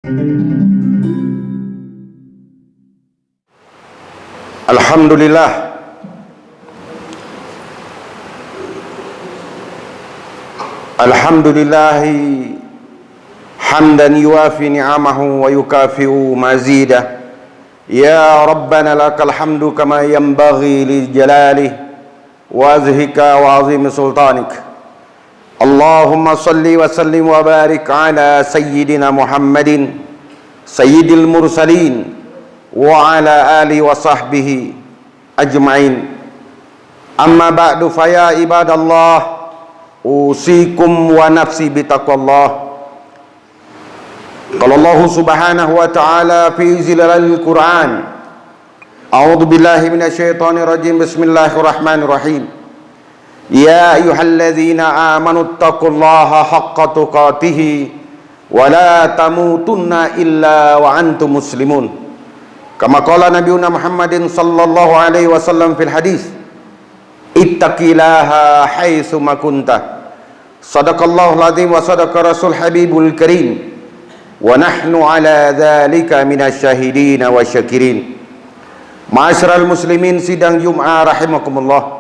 Alhamdulillah, alhamdulillahi hamdan yuwafi ni'amahu wa yukafi'u mazidah. Ya Rabbana lakal hamdu kama yanbaghi li jalalih wa azhika wa azim sultanik. Allahumma salli wa sallim wa barik ala sayyidina Muhammadin sayyidil mursalin wa ala alihi wa sahbihi ajma'in. Amma ba'du, faya ibadallah, usikum wa nafsi bitaqwallah. Qala Allah subhanahu wa ta'ala fi zilalil Qur'an, a'udzu billahi minasyaitonir rajim, bismillahirrahmanirrahim. Ya ayyuhalladzina amanu taqullaha haqqa tuqatih wa la tamutunna illa wa antum muslimun. Kama qala nabiyuna Muhammadin sallallahu alaihi wasallam fil hadis, ittaqillaha haitsu ma kunta. Sadaqallahul azim wa sadaqa rasul habibul karim. Wa nahnu ala dzalika minasyahidin wa syakirin. Ma'asyiral muslimin sidang Jum'ah rahimakumullah.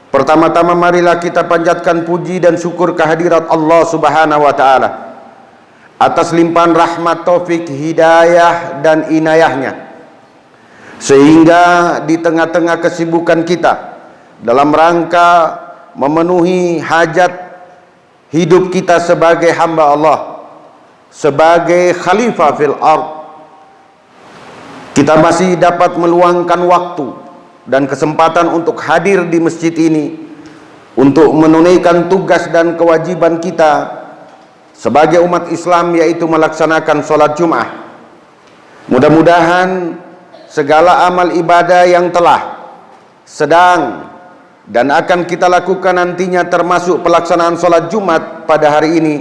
Pertama-tama marilah kita panjatkan puji dan syukur kehadirat Allah Subhanahu wa taala atas limpahan rahmat, taufik, hidayah dan inayahnya, sehingga di tengah-tengah kesibukan kita dalam rangka memenuhi hajat hidup kita sebagai hamba Allah, sebagai khalifah fil ard, kita masih dapat meluangkan waktu dan kesempatan untuk hadir di masjid ini untuk menunaikan tugas dan kewajiban kita sebagai umat Islam, yaitu melaksanakan sholat Jum'ah. Mudah-mudahan segala amal ibadah yang telah, sedang, dan akan kita lakukan nantinya, termasuk pelaksanaan sholat Jumat pada hari ini,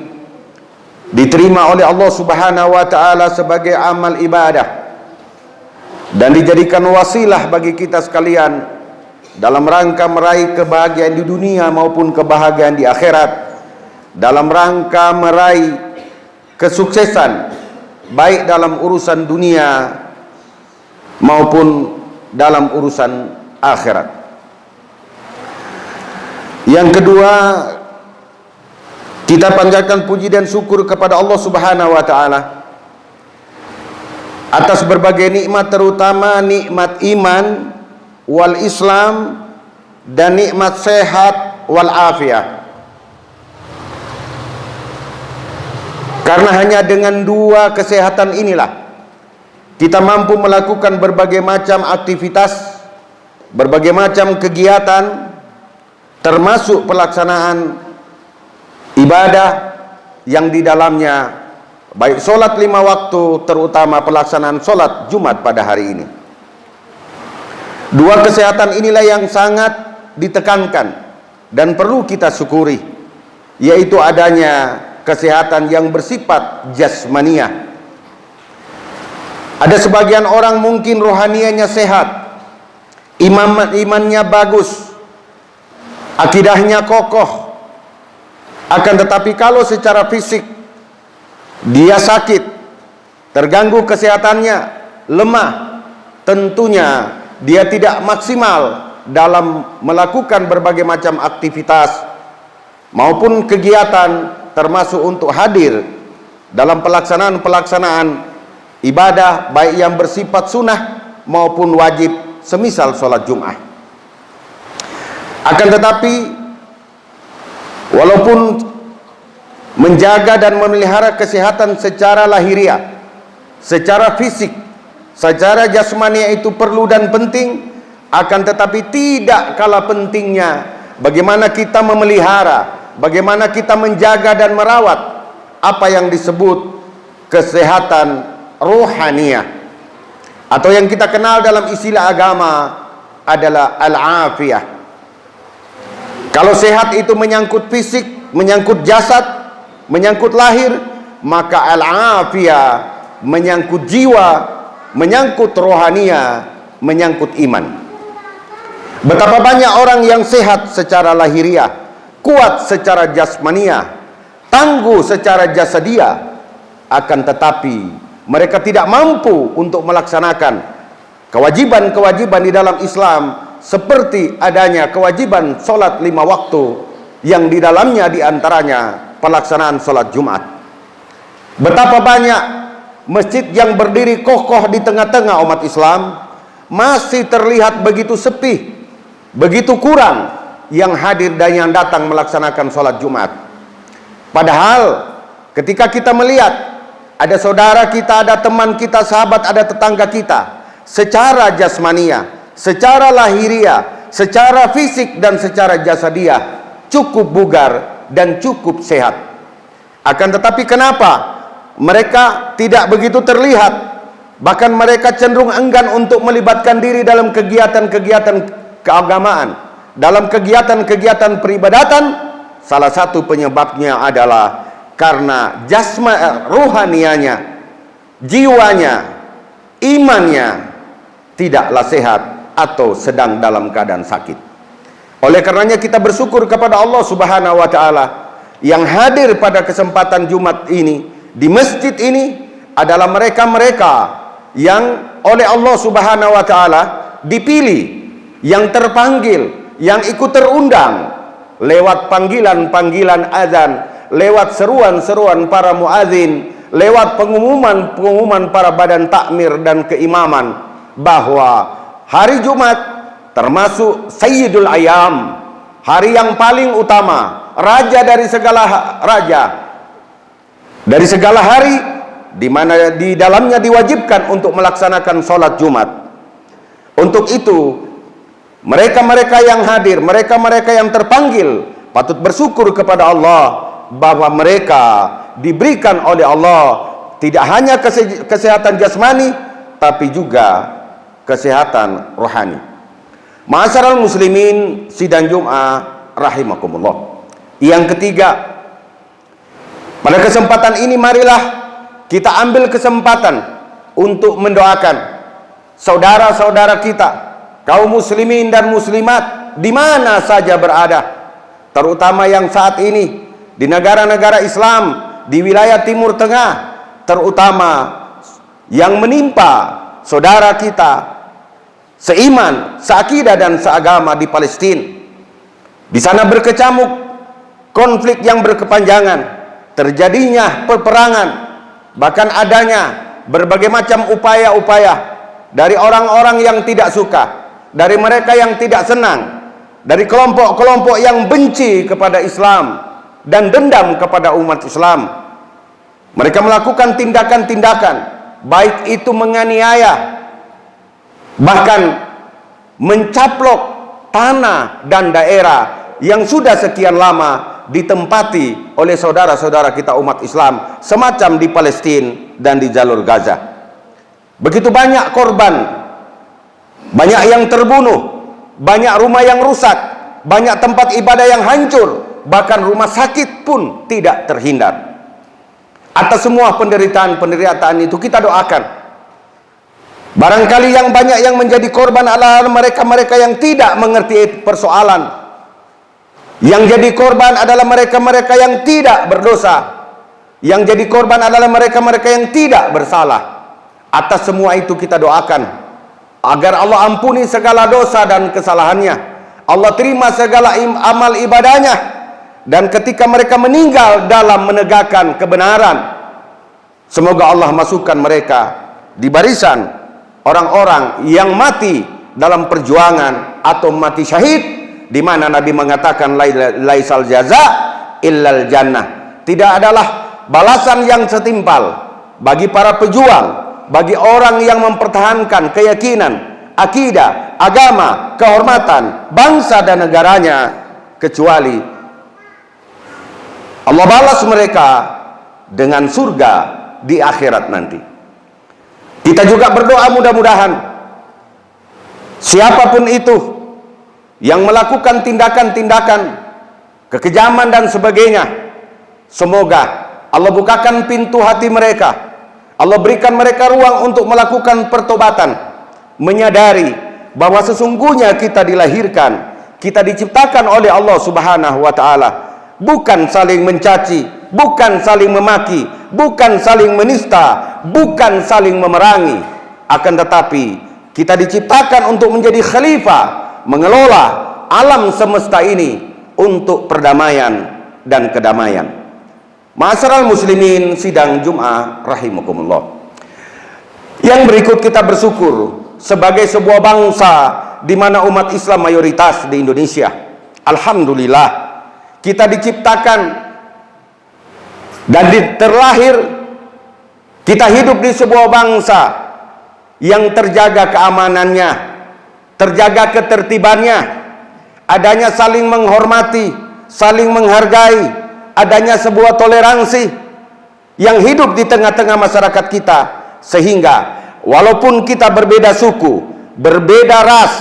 diterima oleh Allah Subhanahu wa ta'ala sebagai amal ibadah dan dijadikan wasilah bagi kita sekalian dalam rangka meraih kebahagiaan di dunia maupun kebahagiaan di akhirat, dalam rangka meraih kesuksesan baik dalam urusan dunia maupun dalam urusan akhirat. Yang kedua, kita panjatkan puji dan syukur kepada Allah Subhanahu wa ta'ala atas berbagai nikmat, terutama nikmat iman wal Islam dan nikmat sehat wal afiah. Karena hanya dengan dua kesehatan inilah kita mampu melakukan berbagai macam aktivitas, berbagai macam kegiatan, termasuk pelaksanaan ibadah yang di dalamnya baik sholat 5 waktu, terutama pelaksanaan sholat Jumat pada hari ini. Dua kesehatan inilah yang sangat ditekankan dan perlu kita syukuri, yaitu adanya kesehatan yang bersifat jasmaniah. Ada sebagian orang mungkin rohanianya sehat, imannya bagus, akidahnya kokoh, akan tetapi kalau secara fisik dia sakit, terganggu kesehatannya, lemah, tentunya dia tidak maksimal dalam melakukan berbagai macam aktivitas maupun kegiatan, termasuk untuk hadir dalam pelaksanaan ibadah baik yang bersifat sunnah maupun wajib, semisal sholat Jum'ah. Akan tetapi walaupun menjaga dan memelihara kesehatan secara lahiriah, secara fisik, secara jasmani itu perlu dan penting, akan tetapi tidak kalah pentingnya bagaimana kita memelihara, bagaimana kita menjaga dan merawat apa yang disebut kesehatan rohaniah, atau yang kita kenal dalam istilah agama adalah al-afiyah. Kalau sehat itu menyangkut fisik, menyangkut jasad, menyangkut lahir, maka al-afiyah menyangkut jiwa, menyangkut rohania, menyangkut iman. Betapa banyak orang yang sehat secara lahiriah, kuat secara jasmaniah, tangguh secara jasadiah, akan tetapi mereka tidak mampu untuk melaksanakan kewajiban-kewajiban di dalam Islam, seperti adanya kewajiban sholat 5 waktu yang di dalamnya diantaranya pelaksanaan sholat Jumat. Betapa banyak masjid yang berdiri kokoh di tengah-tengah umat Islam masih terlihat begitu sepi, begitu kurang yang hadir dan yang datang melaksanakan sholat Jumat. Padahal ketika kita melihat ada saudara kita, ada teman kita, sahabat, ada tetangga kita, secara jasmania, secara lahiriah, secara fisik dan secara jasadiah cukup bugar dan cukup sehat, akan tetapi kenapa mereka tidak begitu terlihat? Bahkan mereka cenderung enggan untuk melibatkan diri dalam kegiatan-kegiatan keagamaan, dalam kegiatan-kegiatan peribadatan. Salah satu penyebabnya adalah karena rohanianya, jiwanya, imannya tidaklah sehat atau sedang dalam keadaan sakit. Oleh karenanya kita bersyukur kepada Allah Subhanahu wa taala yang hadir pada kesempatan Jumat ini di masjid ini adalah mereka-mereka yang oleh Allah Subhanahu wa taala dipilih, yang terpanggil, yang ikut terundang lewat panggilan-panggilan azan, lewat seruan-seruan para muadzin, lewat pengumuman-pengumuman para badan takmir dan keimaman bahwa hari Jumat termasuk Sayyidul Ayyam, hari yang paling utama, raja dari segala raja, dari segala hari, di mana di dalamnya diwajibkan untuk melaksanakan sholat Jumat. Untuk itu mereka-mereka yang hadir, mereka-mereka yang terpanggil patut bersyukur kepada Allah bahwa mereka diberikan oleh Allah tidak hanya kesehatan jasmani tapi juga kesehatan rohani. Ma'asyiral muslimin sidang Jum'ah rahimakumullah. Yang ketiga, pada kesempatan ini marilah kita ambil kesempatan untuk mendoakan saudara-saudara kita, kaum muslimin dan muslimat di mana saja berada, terutama yang saat ini di negara-negara Islam di wilayah Timur Tengah, terutama yang menimpa saudara kita seiman, seakidah dan seagama di Palestina. Di sana berkecamuk konflik yang berkepanjangan, terjadinya peperangan, bahkan adanya berbagai macam upaya-upaya dari orang-orang yang tidak suka, dari mereka yang tidak senang, dari kelompok-kelompok yang benci kepada Islam dan dendam kepada umat Islam. Mereka melakukan tindakan-tindakan, baik itu menganiaya, bahkan mencaplok tanah dan daerah yang sudah sekian lama ditempati oleh saudara-saudara kita umat Islam, semacam di Palestina dan di jalur Gaza. Begitu banyak korban, banyak yang terbunuh, banyak rumah yang rusak, banyak tempat ibadah yang hancur, bahkan rumah sakit pun tidak terhindar. Atas semua penderitaan itu kita doakan. Barangkali yang banyak yang menjadi korban adalah mereka-mereka yang tidak mengerti persoalan. Yang jadi korban adalah mereka-mereka yang tidak berdosa. Yang jadi korban adalah mereka-mereka yang tidak bersalah. Atas semua itu kita doakan agar Allah ampuni segala dosa dan kesalahannya, Allah terima segala amal ibadahnya, dan ketika mereka meninggal dalam menegakkan kebenaran, semoga Allah masukkan mereka di barisan orang-orang yang mati dalam perjuangan atau mati syahid, di mana Nabi mengatakan laisal jaza illal jannah. Tidak adalah balasan yang setimpal bagi para pejuang, bagi orang yang mempertahankan keyakinan, akidah, agama, kehormatan bangsa dan negaranya, kecuali Allah balas mereka dengan surga di akhirat nanti. Kita juga berdoa mudah-mudahan siapapun itu yang melakukan tindakan-tindakan kekejaman dan sebagainya, semoga Allah bukakan pintu hati mereka, Allah berikan mereka ruang untuk melakukan pertobatan, menyadari bahwa sesungguhnya kita dilahirkan, kita diciptakan oleh Allah Subhanahu wa taala bukan saling mencaci, bukan saling memaki, bukan saling menista, bukan saling memerangi. Akan tetapi kita diciptakan untuk menjadi khalifah, mengelola alam semesta ini untuk perdamaian dan kedamaian. Ma'asyiral muslimin sidang Jum'ah rahimakumullah. Yang berikut kita bersyukur sebagai sebuah bangsa di mana umat Islam mayoritas di Indonesia. Alhamdulillah, kita diciptakan dan terlahir, kita hidup di sebuah bangsa yang terjaga keamanannya, terjaga ketertibannya, adanya saling menghormati, saling menghargai, adanya sebuah toleransi yang hidup di tengah-tengah masyarakat kita, sehingga walaupun kita berbeda suku, berbeda ras,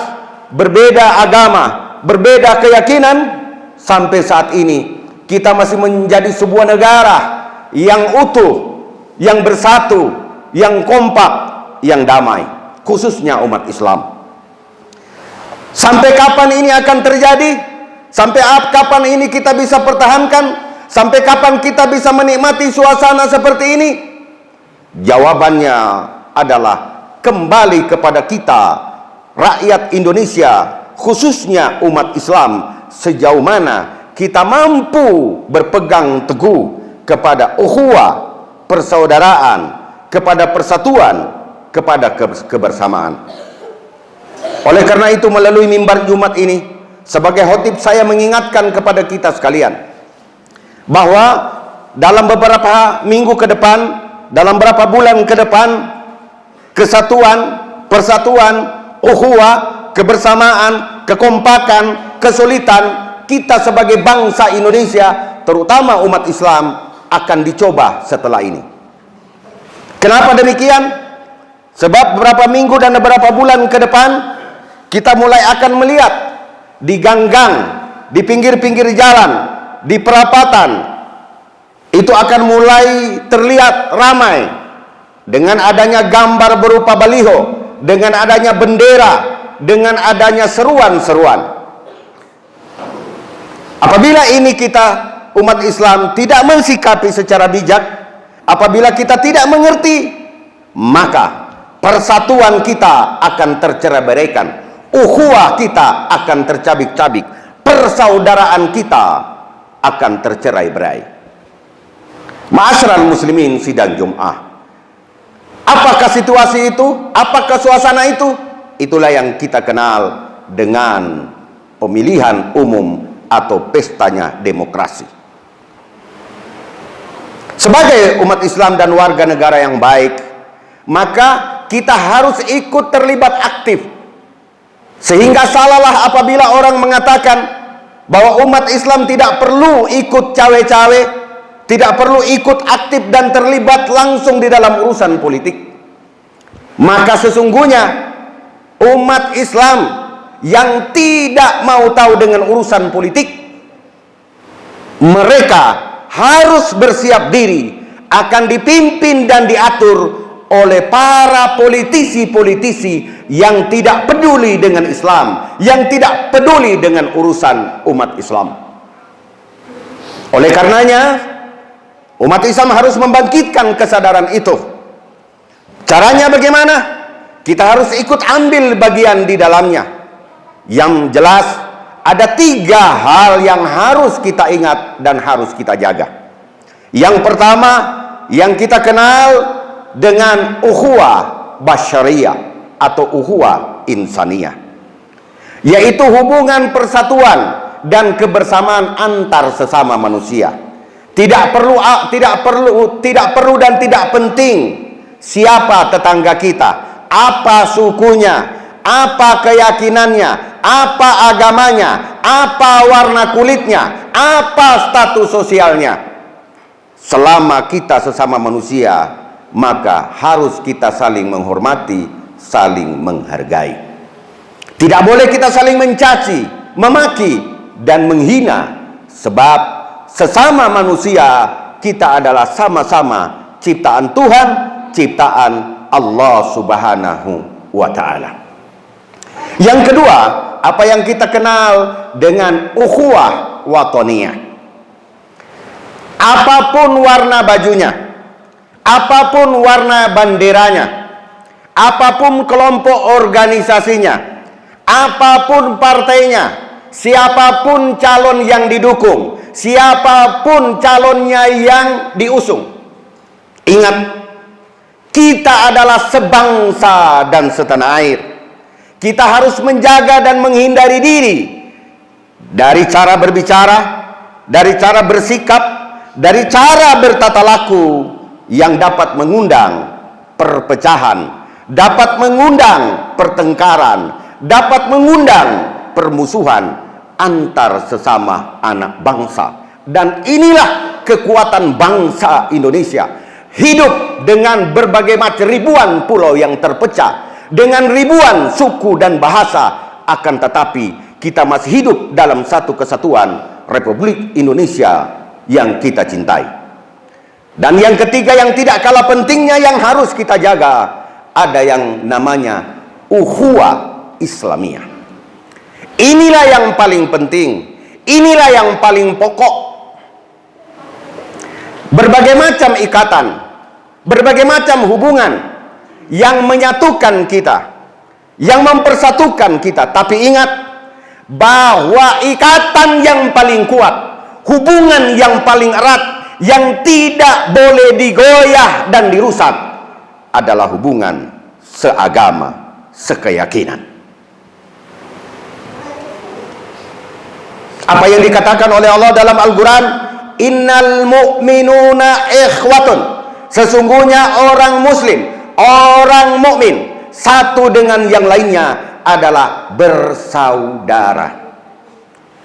berbeda agama, berbeda keyakinan, sampai saat ini kita masih menjadi sebuah negara yang utuh, yang bersatu, yang kompak, yang damai, khususnya umat Islam. Sampai kapan ini akan terjadi? Sampai kapan ini kita bisa pertahankan? Sampai kapan kita bisa menikmati suasana seperti ini? Jawabannya adalah kembali kepada kita, rakyat Indonesia, khususnya umat Islam, sejauh mana kita mampu berpegang teguh kepada ukhuwah, persaudaraan, kepada persatuan, kepada kebersamaan. Oleh karena itu, melalui mimbar Jumat ini, sebagai khotib saya mengingatkan kepada kita sekalian bahwa dalam beberapa minggu ke depan, dalam beberapa bulan ke depan, kesatuan, persatuan, ukhuwah, kebersamaan, kekompakan, kesulitan kita sebagai bangsa Indonesia, terutama umat Islam, akan dicoba setelah ini. Kenapa demikian? Sebab beberapa minggu dan beberapa bulan ke depan kita mulai akan melihat di gang-gang, di pinggir-pinggir jalan, di perapatan, itu akan mulai terlihat ramai dengan adanya gambar berupa baliho, dengan adanya bendera, dengan adanya seruan-seruan. Apabila ini kita umat Islam tidak mensikapi secara bijak, apabila kita tidak mengerti, maka persatuan kita akan tercerai-beraikan, ukhuwah kita akan tercabik-cabik, persaudaraan kita akan tercerai-berai. Ma'asyiral muslimin sidang Jum'ah, apakah situasi itu? Apakah suasana itu? Itulah yang kita kenal dengan pemilihan umum atau pestanya demokrasi. Sebagai umat Islam dan warga negara yang baik, maka kita harus ikut terlibat aktif. Sehingga salahlah apabila orang mengatakan bahwa umat Islam tidak perlu ikut cawe-cawe, tidak perlu ikut aktif dan terlibat langsung di dalam urusan politik. Maka sesungguhnya umat Islam yang tidak mau tahu dengan urusan politik, mereka harus bersiap diri akan dipimpin dan diatur oleh para politisi-politisi yang tidak peduli dengan Islam, yang tidak peduli dengan urusan umat Islam. Oleh karenanya, umat Islam harus membangkitkan kesadaran itu. Caranya bagaimana? Kita harus ikut ambil bagian di dalamnya. Yang jelas, ada 3 hal yang harus kita ingat dan harus kita jaga. Yang pertama, yang kita kenal dengan ukhuwah basyariyah atau ukhuwah insaniyah, yaitu hubungan persatuan dan kebersamaan antar sesama manusia. Tidak perlu dan tidak penting siapa tetangga kita, apa sukunya, apa keyakinannya, apa agamanya, apa warna kulitnya, apa status sosialnya. Selama kita sesama manusia, maka harus kita saling menghormati, saling menghargai. Tidak boleh kita saling mencaci, memaki, dan menghina. Sebab sesama manusia kita adalah sama-sama ciptaan Tuhan, ciptaan Allah Subhanahu wa ta'ala. Yang kedua, apa yang kita kenal dengan ukhuwah watoniyah. apapun warna bajunya, apapun warna banderanya, apapun kelompok organisasinya, apapun partainya, siapapun calon yang didukung, siapapun calonnya yang diusung. Ingat, kita adalah sebangsa dan setanah air. Kita harus menjaga dan menghindari diri dari cara berbicara, dari cara bersikap, dari cara bertata laku yang dapat mengundang perpecahan, dapat mengundang pertengkaran, dapat mengundang permusuhan antar sesama anak bangsa. Dan inilah kekuatan bangsa Indonesia, hidup dengan berbagai macam ribuan pulau yang terpecah, dengan ribuan suku dan bahasa, akan tetapi kita masih hidup dalam satu kesatuan Republik Indonesia yang kita cintai. Dan yang ketiga yang tidak kalah pentingnya yang harus kita jaga, ada yang namanya ukhuwah Islamiyah. Inilah yang paling penting, inilah yang paling pokok. Berbagai macam ikatan, berbagai macam hubungan yang menyatukan kita, yang mempersatukan kita. Tapi ingat bahwa ikatan yang paling kuat, hubungan yang paling erat, yang tidak boleh digoyah dan dirusak adalah hubungan seagama, sekeyakinan. Apa yang dikatakan oleh Allah dalam Al-Quran, innal mu'minuna ikhwatun, sesungguhnya orang muslim, orang mukmin satu dengan yang lainnya adalah bersaudara.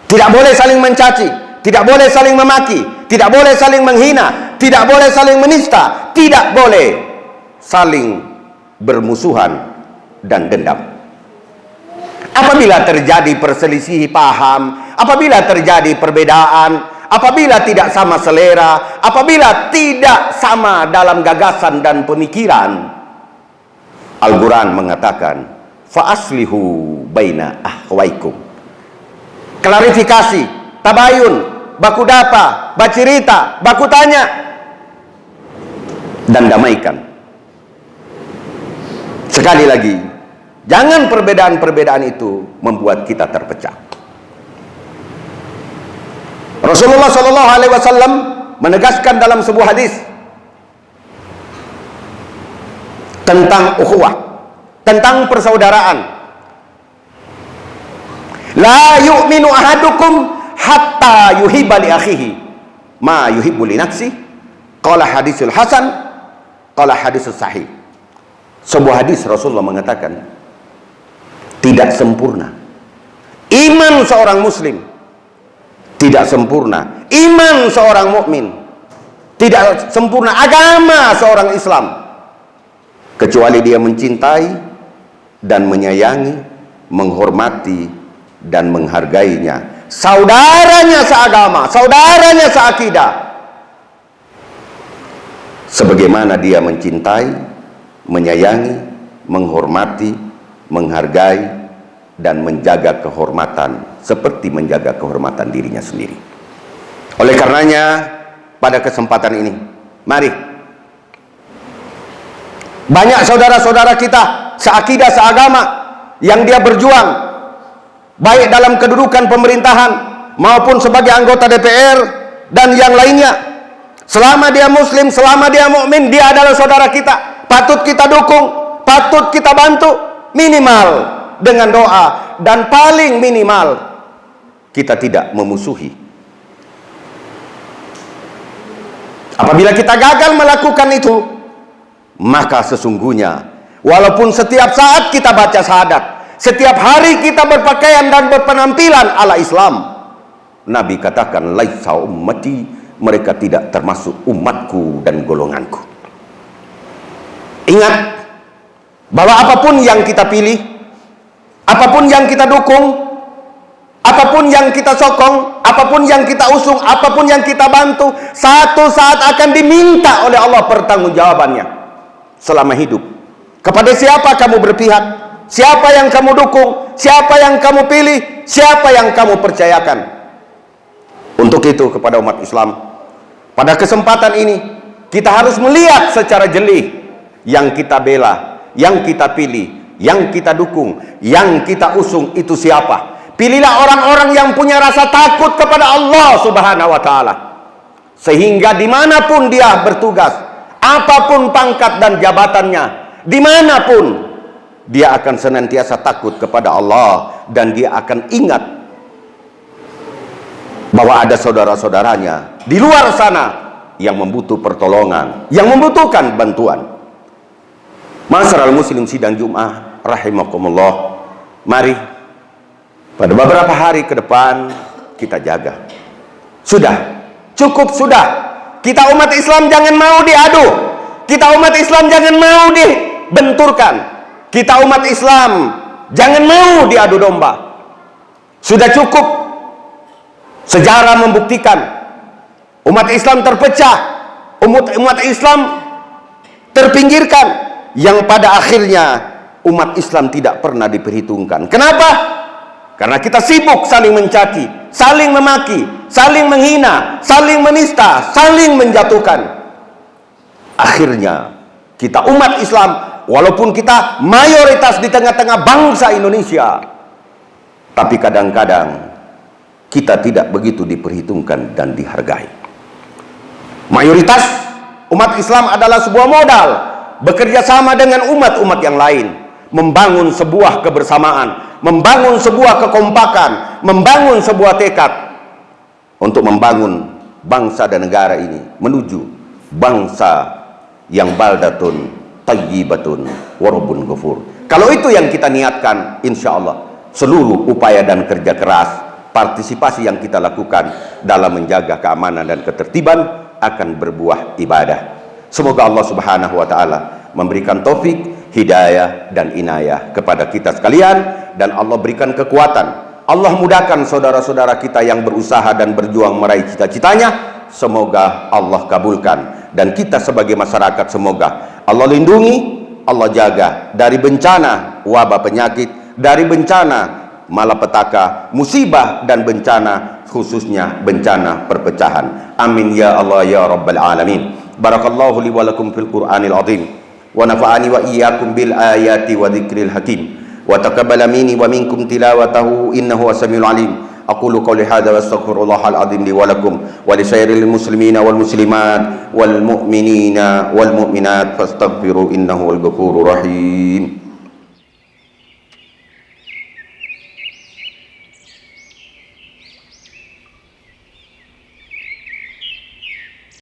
Tidak boleh saling mencaci, tidak boleh saling memaki, tidak boleh saling menghina, tidak boleh saling menista, tidak boleh saling bermusuhan dan dendam. Apabila terjadi perselisih paham, apabila terjadi perbedaan, apabila tidak sama selera, apabila tidak sama dalam gagasan dan pemikiran, Al-Quran mengatakan fa'aslihu baina akhwaikum. Klarifikasi, tabayun, baku dapa, bacirita, baku tanya, dan damaikan. Sekali lagi, jangan perbedaan-perbedaan itu membuat kita terpecah. Rasulullah SAW menegaskan dalam sebuah hadis tentang ukhuwah, tentang persaudaraan. La yu'minu ahadukum hatta yuhibba li akhihi ma yuhibbu li nafsihi. Qala hadisul hasan, qala hadisus sahih. Sebuah hadis Rasulullah mengatakan, tidak sempurna iman seorang muslim, tidak sempurna iman seorang mukmin, tidak sempurna agama seorang Islam, kecuali dia mencintai dan menyayangi, menghormati dan menghargainya saudaranya seagama, saudaranya seakidah, sebagaimana dia mencintai, menyayangi, menghormati, menghargai dan menjaga kehormatan seperti menjaga kehormatan dirinya sendiri. Oleh karenanya, pada kesempatan ini, mari, banyak saudara-saudara kita seakidah, seagama yang dia berjuang baik dalam kedudukan pemerintahan maupun sebagai anggota DPR dan yang lainnya. Selama dia muslim, selama dia mukmin, dia adalah saudara kita. Patut kita dukung, patut kita bantu, minimal dengan doa, dan paling minimal kita tidak memusuhi. Apabila kita gagal melakukan itu, maka sesungguhnya walaupun setiap saat kita baca syahadat, setiap hari kita berpakaian dan berpenampilan ala Islam, Nabi katakan laisa ummati, mereka tidak termasuk umatku dan golonganku. Ingat bahwa apapun yang kita pilih, apapun yang kita dukung, apapun yang kita sokong, apapun yang kita usung, apapun yang kita bantu, satu saat akan diminta oleh Allah pertanggungjawabannya selama hidup. Kepada siapa kamu berpihak, siapa yang kamu dukung, siapa yang kamu pilih, siapa yang kamu percayakan. Untuk itu kepada umat Islam, Pada kesempatan ini kita harus melihat secara jeli yang kita bela, yang kita pilih, yang kita dukung, yang kita usung itu siapa. Pilihlah orang-orang yang punya rasa takut kepada Allah Subhanahu wa ta'ala, sehingga dimanapun dia bertugas, apapun pangkat dan jabatannya, dimanapun dia akan senantiasa takut kepada Allah, dan dia akan ingat bahwa ada saudara-saudaranya di luar sana yang membutuh pertolongan, yang membutuhkan bantuan. Masyarul muslim sidang Jum'ah rahimakumullah, mari pada beberapa hari ke depan kita jaga. Sudah, cukup sudah. Kita umat Islam jangan mau diadu. Kita umat Islam jangan mau dibenturkan. Kita umat Islam jangan mau diadu domba. Sudah cukup. Sejarah membuktikan umat Islam terpecah, umat Islam terpinggirkan, yang pada akhirnya umat Islam tidak pernah diperhitungkan. Kenapa? Karena kita sibuk saling mencaci, saling memaki, saling menghina, saling menista, saling menjatuhkan. Akhirnya kita umat Islam, walaupun kita mayoritas di tengah-tengah bangsa Indonesia, tapi kadang-kadang kita tidak begitu diperhitungkan dan dihargai. Mayoritas umat Islam adalah sebuah modal, bekerja sama dengan umat-umat yang lain, membangun sebuah kebersamaan, membangun sebuah kekompakan, membangun sebuah tekad untuk membangun bangsa dan negara ini menuju bangsa yang baldatun tayyibatun warabun ghafur. Kalau itu yang kita niatkan, insya Allah seluruh upaya dan kerja keras, partisipasi yang kita lakukan dalam menjaga keamanan dan ketertiban akan berbuah ibadah. Semoga Allah Subhanahu wa ta'ala memberikan taufik, hidayah dan inayah kepada kita sekalian, dan Allah berikan kekuatan. Allah mudahkan saudara-saudara kita yang berusaha dan berjuang meraih cita-citanya. Semoga Allah kabulkan, dan kita sebagai masyarakat semoga Allah lindungi, Allah jaga dari bencana wabah penyakit, dari bencana malapetaka, musibah dan bencana, khususnya bencana perpecahan. Amin ya Allah ya Rabbal Alamin. Barakallahu li wa lakum fil Qur'anil azim, wa nafa'ani wa iyyakum bil ayati wa dzikril hakim, wa taqabbala minni wa minkum tilawatahu innahu wasamiul alim. Aqulu qawli hadza wa astaghfirullahal azim li wa lakum wa li sairil muslimina wal muslimat wal mu'minina wal mu'minat fastaghfiru innahu wal ghafurur rahim.